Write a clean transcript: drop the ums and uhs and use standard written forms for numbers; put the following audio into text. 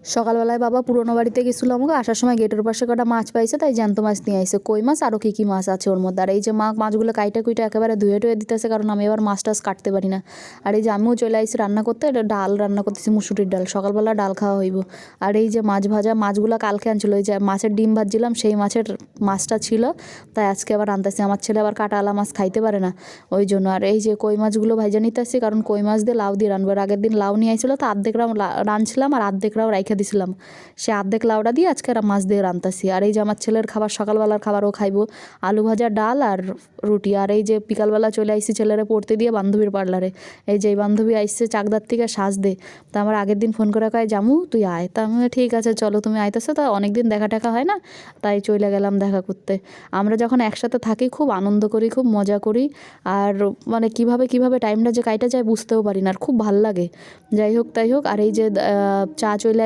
সকালবেলায় বাবা পুরোনো বাড়িতে গেছিলো, আমাকে আসার সময় গেটের পাশে কটা মাছ পাইছে, তাই জ্যান্ত মাছ নিয়ে আইছে, কই মাছ আরও কী কী মাছ আছে ওর মধ্যে। আর এই যে মাছগুলো কাইটা কুইটা একেবারে ধুয়ে টুয়ে দিতেছে, কারণ আমি এবার মাছ টাছ কাটতে পারি না। আর এই যে আমিও চলে আইছি রান্না করতে, এটা ডাল রান্না করতেছি, মুসুরির ডাল, সকালবেলা ডাল খাওয়া হইব। আর এই যে মাছ ভাজা, মাছগুলো কালকে আনছিল, এই যে মাছের ডিম ভাজছিলাম, সেই মাছটা ছিল, তাই আজকে আবার আনতেছি। আমার ছেলে আবার কাঁটাওয়ালা মাছ খাইতে পারে না, ওই জন্য। আর এই যে কই মাছগুলো ভাজা নিতেছি, কারণ কই মাছ দিয়ে লাউ দিয়ে রানবো। আগের দিন লাউ নিয়ে আইছিল, তো অর্ধেকরাও রানছিলাম আর অর্ধেকরাও রাইখা দিছিলাম, সে অর্ধেক লাউটা দিয়ে আজকে মাছ দিয়ে রান্তাছি। আর এই যে আমার ছেলের খাবার, সকালবেলার খাবার ও খাইবো, আলু ভাজা, ডাল আর রুটি। আর এই যে বিকালবেলা চলে আইসি ছেলেরে পড়তে দিয়ে বান্ধবীর পার্লারে। এই যে বান্ধবী আইসছে চাকদার থেকে সাজ দে, তা আমার আগের দিন ফোন করে কয় জামু তুই আয়, তা আমি ঠিক আছে চলো, তুমি আইতেছো, তা অনেকদিন দেখা টাকা হয় না, তাই চলে গেলাম দেখা করতে। আমরা যখন একসাথে থাকি খুব আনন্দ করি, খুব মজা করি, আর মানে কিভাবে টাইমটা যে কাইটা যায় বুঝতেও পারি না, আর খুব ভাল লাগে। যাই হোক তাই হোক। আর এই যে চা চলে